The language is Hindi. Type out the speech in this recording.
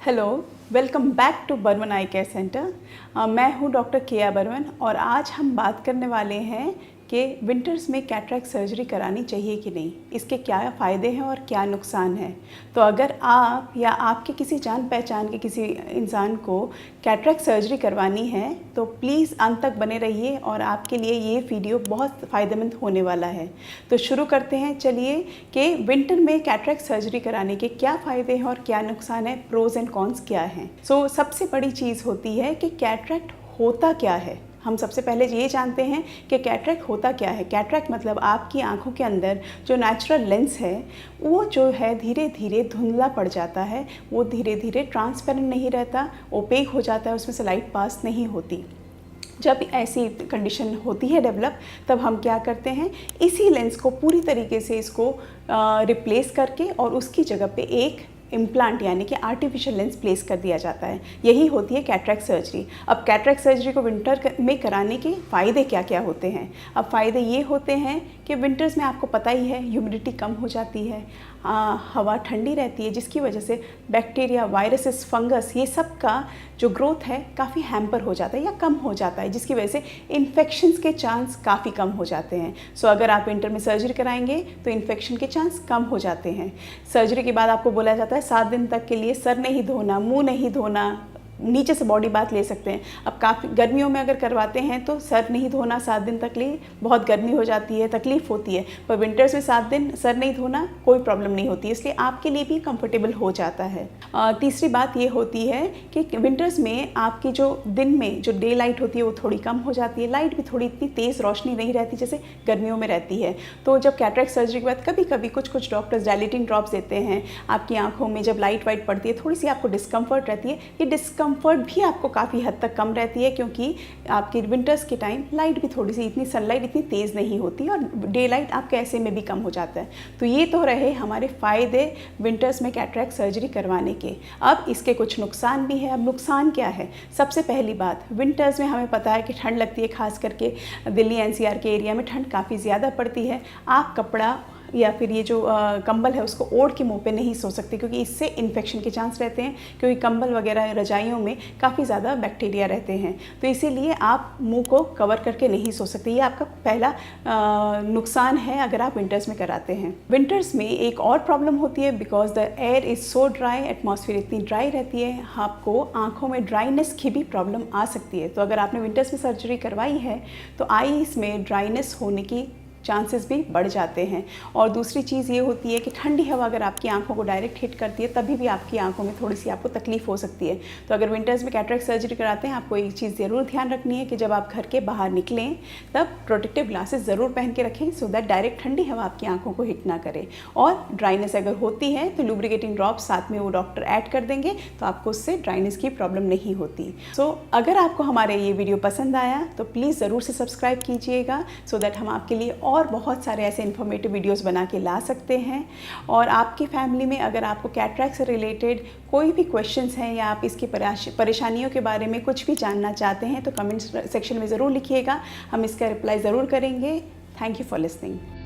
Hello, welcome back to Burman eye care centre. मैं हूं डॉक्टर केया बर्मन और आज हम बात करने वाले हैं कि विंटर्स में कैटरेक्ट सर्जरी करानी चाहिए कि नहीं, इसके क्या फ़ायदे हैं और क्या नुकसान है। तो अगर आप या आपके किसी जान पहचान के किसी इंसान को कैटरेक्ट सर्जरी करवानी है तो प्लीज़ अंत तक बने रहिए और आपके लिए ये वीडियो बहुत फ़ायदेमंद होने वाला है। तो शुरू करते हैं, चलिए, कि विंटर में कैटरेक्ट सर्जरी कराने के क्या फ़ायदे हैं और क्या नुकसान है, प्रोज़ एंड कॉन्स क्या हैं। सबसे बड़ी चीज़ होती है कि कैटरेक्ट होता क्या है। हम सबसे पहले ये जानते हैं कि कैटरेक्ट होता क्या है। कैटरेक्ट मतलब आपकी आंखों के अंदर जो नेचुरल लेंस है वो जो है धीरे धीरे धुंधला पड़ जाता है, वो धीरे धीरे ट्रांसपेरेंट नहीं रहता, ओपेक हो जाता है, उसमें से लाइट पास नहीं होती। जब ऐसी कंडीशन होती है डेवलप, तब हम क्या करते हैं, इसी लेंस को पूरी तरीके से इसको रिप्लेस करके और उसकी जगह पे एक इम्प्लांट यानी कि आर्टिफिशियल लेंस प्लेस कर दिया जाता है। यही होती है कैटरेक्ट सर्जरी। अब कैटरेक्ट सर्जरी को विंटर में कराने के फ़ायदे क्या क्या होते हैं। अब फ़ायदे ये होते हैं कि विंटर्स में आपको पता ही है ह्यूमिडिटी कम हो जाती है, हवा ठंडी रहती है, जिसकी वजह से बैक्टीरिया, वायरसेस, फंगस, ये सब का जो ग्रोथ है काफ़ी हैम्पर हो जाता है या कम हो जाता है, जिसकी वजह से इन्फेक्शंस के चांस काफ़ी कम हो जाते हैं। अगर आप विंटर में सर्जरी कराएंगे तो इन्फेक्शन के चांस कम हो जाते हैं। सर्जरी के बाद आपको बोला जाता है 7 दिन तक के लिए सर नहीं धोना, मुंह नहीं धोना, नीचे से बॉडी बाथ ले सकते हैं। अब काफ़ी गर्मियों में अगर करवाते हैं तो सर नहीं धोना 7 दिन तक लिए, बहुत गर्मी हो जाती है, तकलीफ़ होती है। पर विंटर्स में 7 दिन सर नहीं धोना कोई प्रॉब्लम नहीं होती, इसलिए आपके लिए भी कंफर्टेबल हो जाता है। तीसरी बात ये होती है कि विंटर्स में आपकी जो दिन में जो डे लाइट होती है वो थोड़ी कम हो जाती है, लाइट भी थोड़ी इतनी तेज़ रोशनी नहीं रहती जैसे गर्मियों में रहती है। तो जब कैटरेक्ट सर्जरी के बाद कभी कभी कुछ डॉक्टर्स डायलेटिंग ड्रॉप्स देते हैं आपकी आँखों में, जब लाइट वाइट पड़ती है थोड़ी सी आपको डिस्कम्फर्ट रहती है। ये डिस्कम्फर्ट भी आपको काफ़ी हद तक कम रहती है, क्योंकि आपकी विंटर्स के टाइम लाइट भी थोड़ी सी, इतनी सनलाइट इतनी तेज़ नहीं होती और डे लाइट आपके ऐसे में भी कम हो जाता है। तो ये तो रहे हमारे फ़ायदे विंटर्स में कैटरेक्ट सर्जरी करवाने के। अब इसके कुछ नुकसान भी है। अब नुकसान क्या है? सबसे पहली बात, विंटर्स में हमें पता है कि ठंड लगती है, खास करके दिल्ली एनसीआर के एरिया में ठंड काफ़ी ज़्यादा पड़ती है। आप कपड़ा या फिर ये जो कंबल है उसको ओढ़ के मुंह पे नहीं सो सकते, क्योंकि इससे इन्फेक्शन के चांस रहते हैं, क्योंकि कंबल वगैरह रजाइयों में काफ़ी ज़्यादा बैक्टीरिया रहते हैं। तो इसीलिए आप मुंह को कवर करके नहीं सो सकते। ये आपका पहला नुकसान है अगर आप विंटर्स में कराते हैं। विंटर्स में एक और प्रॉब्लम होती है, because the air is so dry, atmosphere इतनी ड्राई रहती है, आपको आँखों में ड्राइनेस की भी प्रॉब्लम आ सकती है। तो अगर आपने विंटर्स में सर्जरी करवाई है तो आईज में ड्राइनेस होने की चांसेस भी बढ़ जाते हैं। और दूसरी चीज़ ये होती है कि ठंडी हवा अगर आपकी आंखों को डायरेक्ट हिट करती है तभी भी आपकी आंखों में थोड़ी सी आपको तकलीफ हो सकती है। तो अगर विंटर्स में कैटरेक्ट सर्जरी कराते हैं, आपको एक चीज़ ज़रूर ध्यान रखनी है कि जब आप घर के बाहर निकलें तब प्रोटेक्टिव ग्लासेस ज़रूर पहन के रखें, सो दैट डायरेक्ट ठंडी हवा आपकी आंखों को हिट ना करे। और ड्राइनेस अगर होती है तो लुब्रिकेटिंग ड्रॉप्स साथ में वो डॉक्टर ऐड कर देंगे, तो आपको उससे ड्राइनेस की प्रॉब्लम नहीं होती। अगर आपको हमारे ये वीडियो पसंद आया तो प्लीज़ ज़रूर से सब्सक्राइब कीजिएगा, सो दैट हम आपके लिए और बहुत सारे ऐसे इन्फॉर्मेटिव वीडियोस बना के ला सकते हैं। और आपकी फैमिली में अगर आपको कैटरेक्ट से रिलेटेड कोई भी क्वेश्चंस हैं या आप इसकी परेशानियों के बारे में कुछ भी जानना चाहते हैं तो कमेंट सेक्शन में ज़रूर लिखिएगा, हम इसका रिप्लाई ज़रूर करेंगे। Thank you for listening.